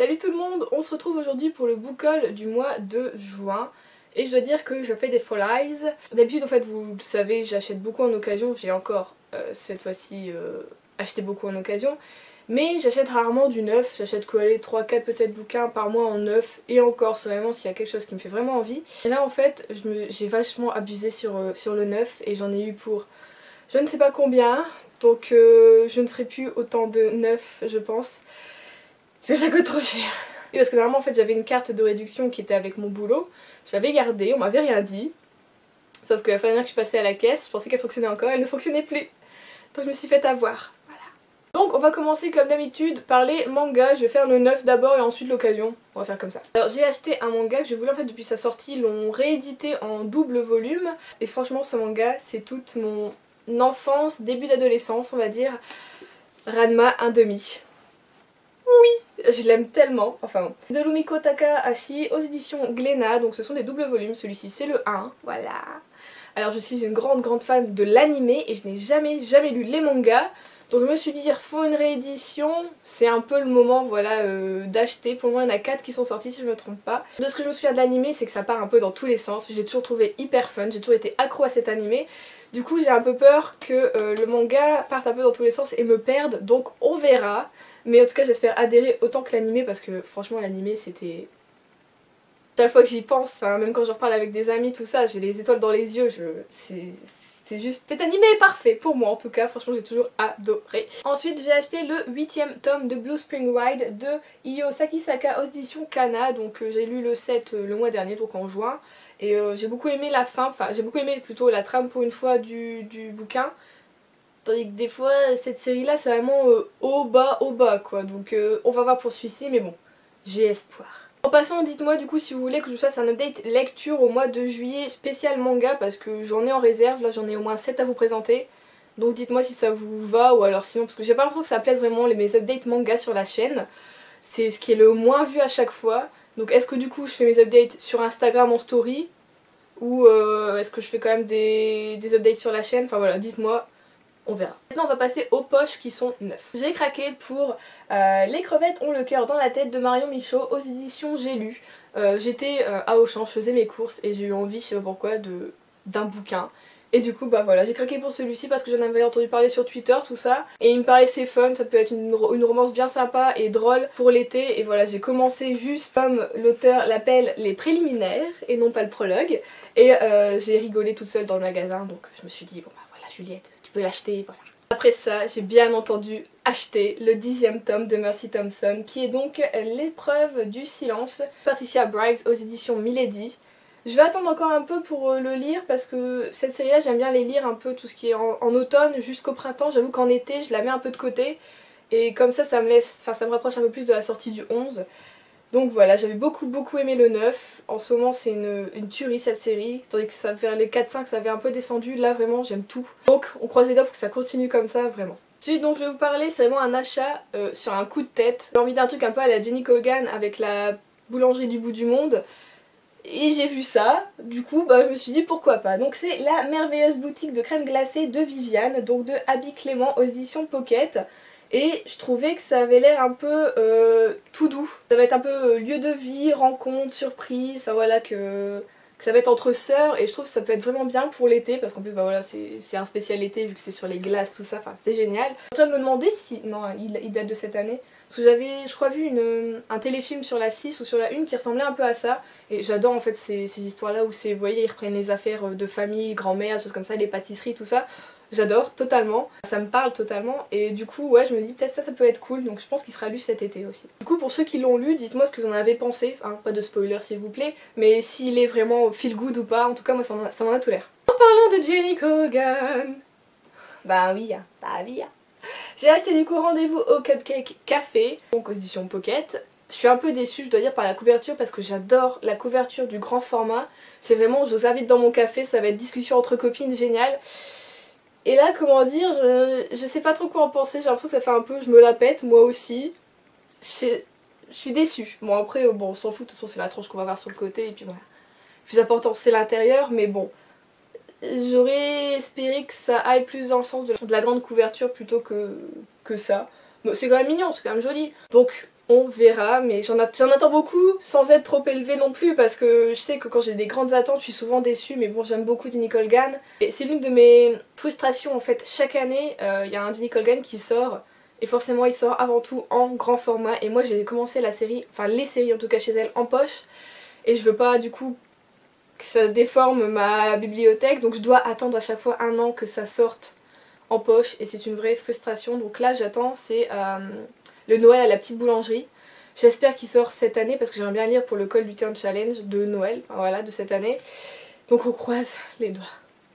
Salut tout le monde, on se retrouve aujourd'hui pour le book haul du mois de juin. Et je dois dire que je fais des fall eyes. D'habitude en fait vous le savez, j'achète beaucoup en occasion. J'ai encore cette fois-ci acheté beaucoup en occasion. Mais j'achète rarement du neuf, j'achète quoi, les 3-4 peut-être bouquins par mois en neuf. Et encore, c'est vraiment s'il y a quelque chose qui me fait vraiment envie. Et là en fait, j'ai vachement abusé sur le neuf et j'en ai eu pour je ne sais pas combien. Donc je ne ferai plus autant de neuf je pense. Parce que ça coûte trop cher. Et parce que normalement en fait j'avais une carte de réduction qui était avec mon boulot. Je l'avais gardée, on m'avait rien dit. Sauf que la fois dernière que je suis passée à la caisse, je pensais qu'elle fonctionnait encore, elle ne fonctionnait plus. Donc je me suis fait avoir. Voilà. Donc on va commencer comme d'habitude par les mangas. Je vais faire le neuf d'abord et ensuite l'occasion. On va faire comme ça. Alors j'ai acheté un manga que je voulais en fait depuis sa sortie. Ils l'ont réédité en double volume. Et franchement ce manga c'est toute mon enfance, début d'adolescence on va dire. Ranma 1/2. Oui, je l'aime tellement. Enfin, de Rumiko Takahashi aux éditions Glénat, donc ce sont des doubles volumes. Celui-ci c'est le 1, voilà. Alors je suis une grande fan de l'animé et je n'ai jamais lu les mangas. Donc je me suis dit, ils refont une réédition, c'est un peu le moment voilà d'acheter. Pour le moment il y en a 4 qui sont sortis si je ne me trompe pas. De ce que je me souviens de l'animé, c'est que ça part un peu dans tous les sens. J'ai toujours trouvé hyper fun, j'ai toujours été accro à cet animé. Du coup j'ai un peu peur que le manga parte un peu dans tous les sens et me perde, donc on verra. Mais en tout cas j'espère adhérer autant que l'animé parce que franchement l'animé c'était... Chaque fois que j'y pense, enfin, même quand je reparle avec des amis tout ça, j'ai les étoiles dans les yeux, c'est juste... Cet animé est parfait pour moi en tout cas, franchement j'ai toujours adoré. Ensuite j'ai acheté le 8e tome de Blue Spring Ride de Io Sakisaka aux éditions Kana. Donc j'ai lu le 7 le mois dernier, donc en juin. Et j'ai beaucoup aimé la fin, enfin j'ai beaucoup aimé plutôt la trame pour une fois du bouquin. Tandis que des fois cette série là c'est vraiment au bas quoi. Donc on va voir pour celui-ci mais bon, j'ai espoir. En passant, dites-moi du coup si vous voulez que je vous fasse un update lecture au mois de juillet spécial manga parce que j'en ai en réserve, là j'en ai au moins 7 à vous présenter. Donc dites-moi si ça vous va ou alors sinon, parce que j'ai pas l'impression que ça plaise vraiment mes updates manga sur la chaîne. C'est ce qui est le moins vu à chaque fois. Donc est-ce que du coup je fais mes updates sur Instagram en story ou est-ce que je fais quand même des updates sur la chaîne? Enfin voilà, dites-moi. On verra. Maintenant on va passer aux poches qui sont neuves. J'ai craqué pour Les crevettes ont le cœur dans la tête de Marion Michaud aux éditions J'ai lu. J'étais à Auchan, je faisais mes courses et j'ai eu envie, je sais pas pourquoi, d'un bouquin. Et du coup bah voilà, j'ai craqué pour celui-ci parce que j'en avais entendu parler sur Twitter, tout ça. Et il me paraissait fun, ça peut être une romance bien sympa et drôle pour l'été. Et voilà, j'ai commencé juste comme l'auteur l'appelle les préliminaires et non pas le prologue. Et j'ai rigolé toute seule dans le magasin, donc je me suis dit bon bah voilà Juliette, tu peux l'acheter, voilà. Après ça, j'ai bien entendu acheter le 10e tome de Mercy Thompson, qui est donc L'épreuve du silence, Patricia Briggs aux éditions Milady. Je vais attendre encore un peu pour le lire parce que cette série là j'aime bien les lire un peu tout ce qui est en automne jusqu'au printemps. J'avoue qu'en été je la mets un peu de côté et comme ça me laisse, enfin ça me rapproche un peu plus de la sortie du 11. Donc voilà, j'avais beaucoup aimé le 9. En ce moment c'est une tuerie cette série. Tandis que ça vers les 4-5 ça avait un peu descendu. Là vraiment j'aime tout. Donc on croise les doigts pour que ça continue comme ça vraiment. Celui dont je vais vous parler c'est vraiment un achat sur un coup de tête. J'ai envie d'un truc un peu à la Jenny Kogan avec la boulangerie du bout du monde. Et j'ai vu ça, du coup bah, je me suis dit pourquoi pas. Donc c'est la merveilleuse boutique de crème glacée de Viviane, donc de Abby Clément aux éditions Pocket. Et je trouvais que ça avait l'air un peu tout doux. Ça va être un peu lieu de vie, rencontre, surprise, enfin voilà que ça va être entre sœurs et je trouve que ça peut être vraiment bien pour l'été parce qu'en plus bah voilà c'est un spécial été vu que c'est sur les glaces tout ça, enfin c'est génial. Je suis en train de me demander si... non il date de cette année. Parce que j'avais je crois vu un téléfilm sur la 6 ou sur la 1 qui ressemblait un peu à ça. Et j'adore en fait ces histoires là où c'est, vous voyez ils reprennent les affaires de famille, grand-mère, des choses comme ça, les pâtisseries tout ça. J'adore totalement, ça me parle totalement et du coup ouais je me dis peut-être ça peut être cool, donc je pense qu'il sera lu cet été aussi. Du coup pour ceux qui l'ont lu, dites-moi ce que vous en avez pensé, hein, pas de spoiler s'il vous plaît, mais s'il est vraiment feel good ou pas, en tout cas moi ça m'en a tout l'air. En parlant de Jenny Kogan, bah oui, j'ai acheté du coup Rendez-vous au Cupcake Café, donc aux éditions Pocket. Je suis un peu déçue je dois dire par la couverture parce que j'adore la couverture du grand format, c'est vraiment je vous invite dans mon café, ça va être discussion entre copines génial. Et là, comment dire, je sais pas trop quoi en penser, j'ai l'impression que ça fait un peu je me la pète, moi aussi. Je suis déçue. Bon après, bon on s'en fout, de toute façon c'est la tranche qu'on va voir sur le côté et puis voilà. Le plus important c'est l'intérieur, mais bon. J'aurais espéré que ça aille plus dans le sens de la grande couverture plutôt que ça. Bon, c'est quand même mignon, c'est quand même joli. Donc On verra, mais j'en attends beaucoup sans être trop élevée non plus parce que je sais que quand j'ai des grandes attentes je suis souvent déçue, mais bon, j'aime beaucoup Ginny Colgan et c'est l'une de mes frustrations en fait. Chaque année il y a un Ginny Colgan qui sort et forcément il sort avant tout en grand format et moi j'ai commencé la série, enfin les séries en tout cas chez elle en poche et je veux pas du coup que ça déforme ma bibliothèque, donc je dois attendre à chaque fois un an que ça sorte en poche et c'est une vraie frustration. Donc là j'attends, c'est le Noël à la petite boulangerie. J'espère qu'il sort cette année parce que j'aimerais bien lire pour le Col du Turn Challenge de Noël, enfin, voilà, de cette année. Donc on croise les doigts.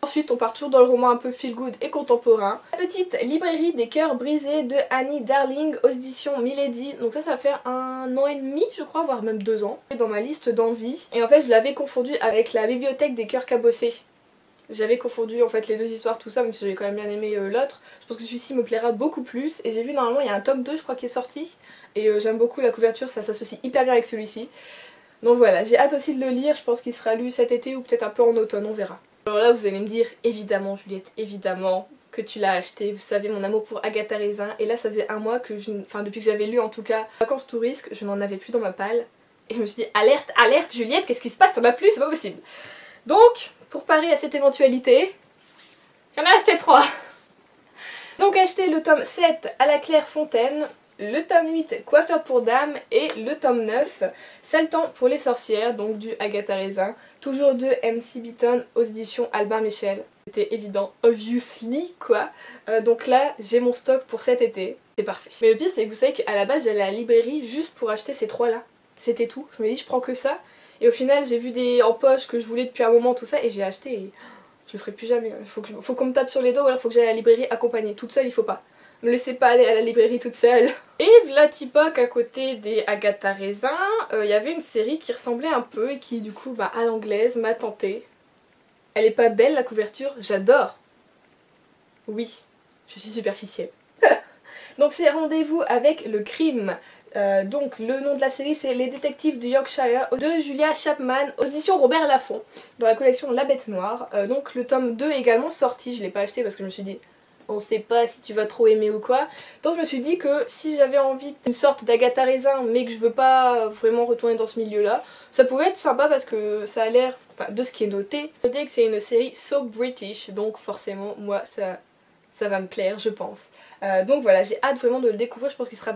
Ensuite on part toujours dans le roman un peu feel good et contemporain. La petite librairie des cœurs brisés de Annie Darling aux éditions Milady. Donc ça va faire 1 an et demi je crois, voire même 2 ans. Dans ma liste d'envie. Et en fait je l'avais confondu avec la bibliothèque des cœurs cabossés. J'avais confondu en fait les deux histoires, tout ça, même si j'avais quand même bien aimé l'autre. Je pense que celui-ci me plaira beaucoup plus. Et j'ai vu normalement il y a un tome 2 je crois qui est sorti. Et j'aime beaucoup la couverture, ça s'associe hyper bien avec celui-ci. Donc voilà, j'ai hâte aussi de le lire, je pense qu'il sera lu cet été ou peut-être un peu en automne, on verra. Alors là vous allez me dire, évidemment Juliette, évidemment que tu l'as acheté, vous savez mon amour pour Agatha Raisin. Et là ça faisait un mois que depuis que j'avais lu en tout cas Vacances tout risque, je n'en avais plus dans ma palle. Et je me suis dit, alerte, alerte Juliette, qu'est-ce qui se passe, t'en as plus, c'est pas possible. Donc, pour parer à cette éventualité, j'en ai acheté 3. Donc acheté le tome 7 à la Clairefontaine, le tome 8 Coiffeur pour dames et le tome 9 Sale temps pour les sorcières, donc du Agatha Raisin, toujours de MC Beaton aux éditions Albin Michel. C'était évident, obviously quoi. Donc là j'ai mon stock pour cet été, c'est parfait. Mais le pire c'est que vous savez qu'à la base j'allais à la librairie juste pour acheter ces 3 là. C'était tout, je me dis je prends que ça. Et au final j'ai vu des en poche que je voulais depuis un moment tout ça et j'ai acheté et je le ferai plus jamais. Faut qu'on me tape sur les doigts ou alors faut que j'aille à la librairie accompagnée. Toute seule il faut pas. Me laissez pas aller à la librairie toute seule. Et Vlatipoc à côté des Agatha Raisin, il y avait une série qui ressemblait un peu et qui du coup à l'anglaise m'a tenté. Elle est pas belle la couverture, j'adore. Oui, je suis superficielle. Donc c'est Rendez-vous avec le crime. Donc le nom de la série c'est Les détectives du Yorkshire de Julia Chapman aux éditions Robert Laffont dans la collection La Bête Noire. Donc le tome 2 est également sorti, je l'ai pas acheté parce que je me suis dit on sait pas si tu vas trop aimer ou quoi. Donc je me suis dit que si j'avais envie d'une sorte d'Agatha Raisin mais que je veux pas vraiment retourner dans ce milieu là, ça pouvait être sympa parce que ça a l'air, enfin de ce qui est noté, que c'est une série so British, donc forcément moi ça va me plaire je pense. Donc voilà, j'ai hâte vraiment de le découvrir, je pense qu'il sera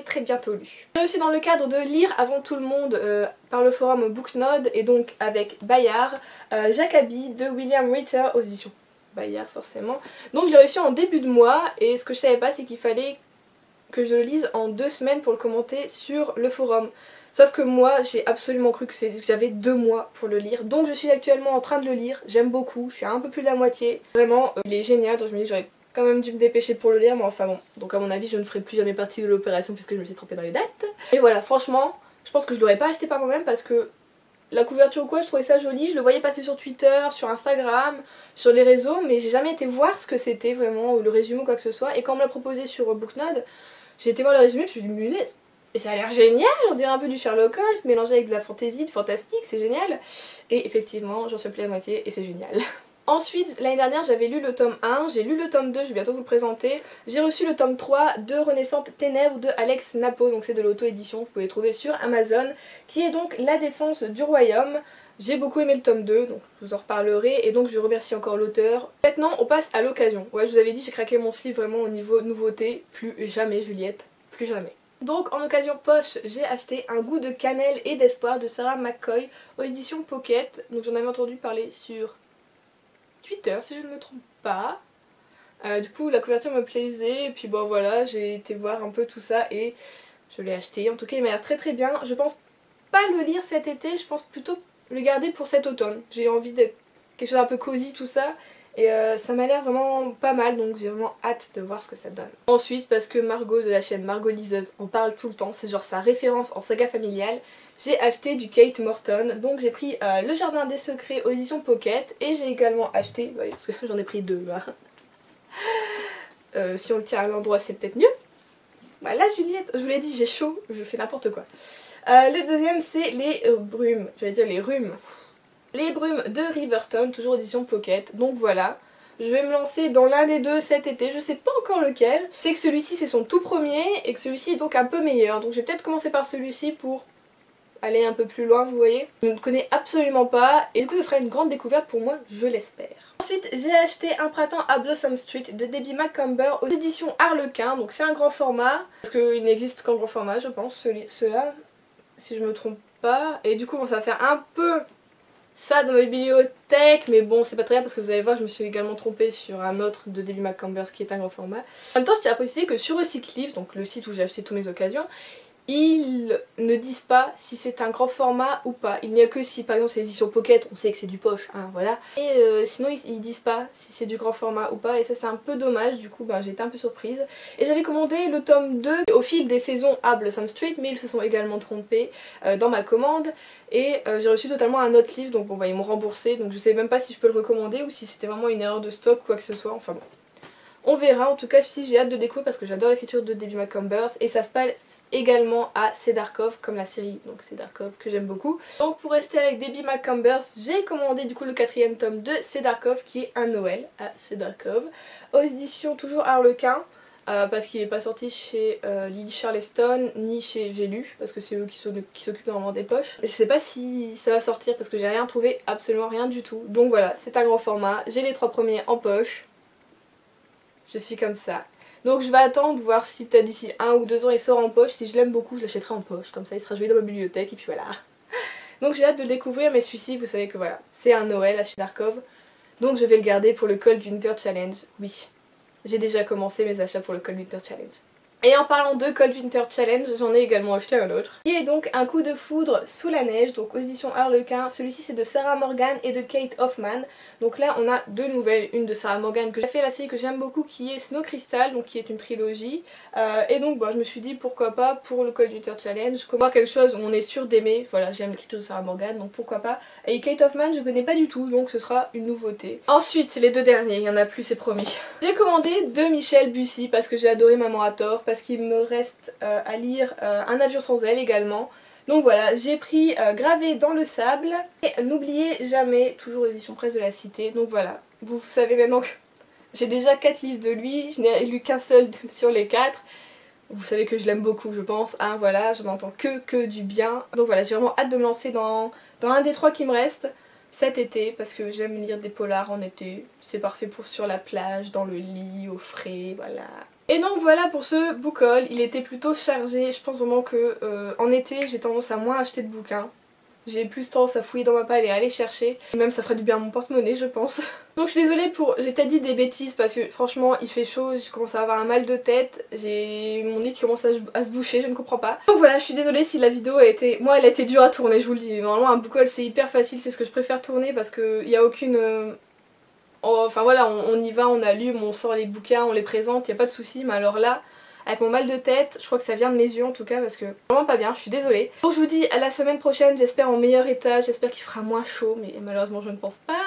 très bientôt lu. J'ai réussi dans le cadre de lire avant tout le monde par le forum Booknode et donc avec Bayard, Jacobi de William Ritter aux éditions Bayard forcément. Donc je l'ai réussi en début de mois et ce que je savais pas c'est qu'il fallait que je le lise en 2 semaines pour le commenter sur le forum. Sauf que moi j'ai absolument cru que j'avais 2 mois pour le lire, donc je suis actuellement en train de le lire, j'aime beaucoup, je suis à un peu plus de la moitié. Vraiment il est génial, donc je me dis que j'aurais quand même dû me dépêcher pour le lire, mais enfin bon. Donc à mon avis je ne ferai plus jamais partie de l'opération puisque je me suis trompée dans les dates. Et voilà, franchement je pense que je l'aurais pas acheté par moi-même parce que la couverture ou quoi je trouvais ça joli, je le voyais passer sur Twitter, sur Instagram, sur les réseaux, mais j'ai jamais été voir ce que c'était vraiment, ou le résumé ou quoi que ce soit. Et quand on me l'a proposé sur Booknode, j'ai été voir le résumé et je me suis dit et ça a l'air génial, on dirait un peu du Sherlock Holmes mélangé avec de la fantasy, du fantastique, c'est génial. Et effectivement j'en suis plus à la moitié et c'est génial. Ensuite, l'année dernière, j'avais lu le tome 1, j'ai lu le tome 2, je vais bientôt vous le présenter. J'ai reçu le tome 3 de Renaissante Ténèbres de Alex Napo, donc c'est de l'auto-édition, vous pouvez le trouver sur Amazon, qui est donc La défense du royaume. J'ai beaucoup aimé le tome 2, donc je vous en reparlerai, et donc je remercie encore l'auteur. Maintenant, on passe à l'occasion. Ouais, je vous avais dit, j'ai craqué mon slip vraiment au niveau nouveauté, plus jamais Juliette, plus jamais. Donc en occasion poche, j'ai acheté Un goût de cannelle et d'espoir de Sarah McCoy aux éditions Pocket, donc j'en avais entendu parler sur Twitter si je ne me trompe pas. Du coup la couverture me plaisait et puis bon voilà, j'ai été voir un peu tout ça et je l'ai acheté. En tout cas il m'a l'air très bien. Je pense pas le lire cet été, je pense plutôt le garder pour cet automne. J'ai envie de quelque chose un peu cosy tout ça et ça m'a l'air vraiment pas mal, donc j'ai vraiment hâte de voir ce que ça donne. Ensuite, parce que Margot de la chaîne Margot Liseuse en parle tout le temps, c'est genre sa référence en saga familiale, j'ai acheté du Kate Morton. Donc j'ai pris Le Jardin des Secrets aux éditions Pocket et j'ai également acheté, ouais, parce que j'en ai pris 2 hein. Si on le tient à l'endroit c'est peut-être mieux. Bah là Juliette, je vous l'ai dit, j'ai chaud, je fais n'importe quoi. Le deuxième c'est Les Brumes, j'allais dire les Rhumes. Les Brumes de Riverton, toujours édition Pocket, donc voilà. Je vais me lancer dans l'un des deux cet été, je sais pas encore lequel. Je sais que celui-ci c'est son tout premier et que celui-ci est donc un peu meilleur. Donc je vais peut-être commencer par celui-ci pour aller un peu plus loin, vous voyez. Je ne connais absolument pas et du coup ce sera une grande découverte pour moi, je l'espère. Ensuite j'ai acheté Un printemps à Blossom Street de Debbie Macomber aux éditions Harlequin. Donc c'est un grand format, parce qu'il n'existe qu'en grand format je pense, ceux-là, si je me trompe pas. Et du coup bon, ça va faire un peu ça dans ma bibliothèque, mais bon c'est pas très grave parce que vous allez voir je me suis également trompée sur un autre de Debbie Macomber qui est un grand format. En même temps je tiens à préciser que sur Recyclif, donc le site où j'ai acheté toutes mes occasions, ils ne disent pas si c'est un grand format ou pas. Il n'y a que si par exemple c'est l'édition Pocket, on sait que c'est du poche, hein, voilà. Et sinon ils disent pas si c'est du grand format ou pas et ça c'est un peu dommage, du coup ben, j'ai été un peu surprise. Et j'avais commandé le tome 2 au fil des saisons à Blossom Street, mais ils se sont également trompés dans ma commande. Et j'ai reçu totalement un autre livre, donc bon bah ils m'ont remboursé, donc je sais même pas si je peux le recommander ou si c'était vraiment une erreur de stock ou quoi que ce soit, enfin bon. On verra, en tout cas celui-ci j'ai hâte de découvrir parce que j'adore l'écriture de Debbie Macomber et ça se passe également à Cedar Cove comme la série, donc Cedar Cove que j'aime beaucoup. Donc pour rester avec Debbie Macomber, j'ai commandé du coup le 4e tome de Cedar Cove qui est un Noël à Cedar Cove aux éditions toujours Harlequin. Parce qu'il n'est pas sorti chez Lily Charleston ni chez J'ai lu parce que c'est eux qui s'occupent normalement des poches. Je sais pas si ça va sortir parce que j'ai rien trouvé, absolument rien du tout. Donc voilà, c'est un grand format, j'ai les 3 premiers en poche. Je suis comme ça. Donc je vais attendre, voir si peut-être d'ici 1 ou 2 ans il sort en poche. Si je l'aime beaucoup je l'achèterai en poche, comme ça il sera joli dans ma bibliothèque et puis voilà. Donc j'ai hâte de le découvrir, mais celui-ci vous savez que voilà, c'est un Noël à Cedar Cove. Donc je vais le garder pour le Cold Winter Challenge, oui. J'ai déjà commencé mes achats pour le Cold Winter Challenge. Et en parlant de Cold Winter Challenge, j'en ai également acheté un autre. Qui est donc Un coup de foudre sous la neige, donc aux éditions Harlequin. Celui-ci c'est de Sarah Morgan et de Kate Hoffman. Donc là on a 2 nouvelles, une de Sarah Morgan que j'ai fait la série que j'aime beaucoup qui est Snow Crystal, donc qui est une trilogie. Et donc bah, je me suis dit pourquoi pas pour le Cold Winter Challenge, comment quelque chose où on est sûr d'aimer. Voilà, j'aime l'écriture de Sarah Morgan donc pourquoi pas. Et Kate Hoffman je connais pas du tout donc ce sera une nouveauté. Ensuite c'est les 2 derniers, il y en a plus c'est promis. J'ai commandé de Michel Bussy parce que j'ai adoré Maman à tort, parce qu'il me reste à lire Un avion sans aile également. Donc voilà, j'ai pris Gravé dans le sable et N'oubliez jamais, toujours édition presse de la Cité. Donc voilà, vous savez maintenant que j'ai déjà 4 livres de lui, je n'ai lu qu'un seul sur les 4. Vous savez que je l'aime beaucoup je pense, hein, voilà, je n'entends que du bien. Donc voilà, j'ai vraiment hâte de me lancer dans un des 3 qui me restent cet été parce que j'aime lire des polars en été. C'est parfait pour sur la plage, dans le lit, au frais, voilà. Et donc voilà pour ce book haul, il était plutôt chargé, je pense vraiment que en été j'ai tendance à moins acheter de bouquins. J'ai plus tendance à fouiller dans ma palle et à aller chercher. Et même ça ferait du bien à mon porte-monnaie je pense. Donc je suis désolée pour... j'ai peut-être dit des bêtises parce que franchement il fait chaud, je commence à avoir un mal de tête. J'ai mon nez qui commence à se boucher, je ne comprends pas. Donc voilà, je suis désolée si la vidéo a été... Moi elle a été dure à tourner, je vous le dis. Normalement un book haul c'est hyper facile, c'est ce que je préfère tourner parce qu'il n'y a aucune... Enfin voilà, on y va, on allume, on sort les bouquins, on les présente, il n'y a pas de souci. Mais alors là, avec mon mal de tête, je crois que ça vient de mes yeux en tout cas parce que vraiment pas bien, je suis désolée. Donc je vous dis à la semaine prochaine, j'espère en meilleur état, j'espère qu'il fera moins chaud, mais malheureusement je ne pense pas.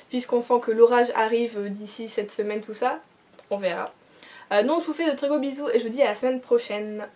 Puisqu'on sent que l'orage arrive d'ici cette semaine, tout ça, on verra. Donc je vous fais de très gros bisous et je vous dis à la semaine prochaine.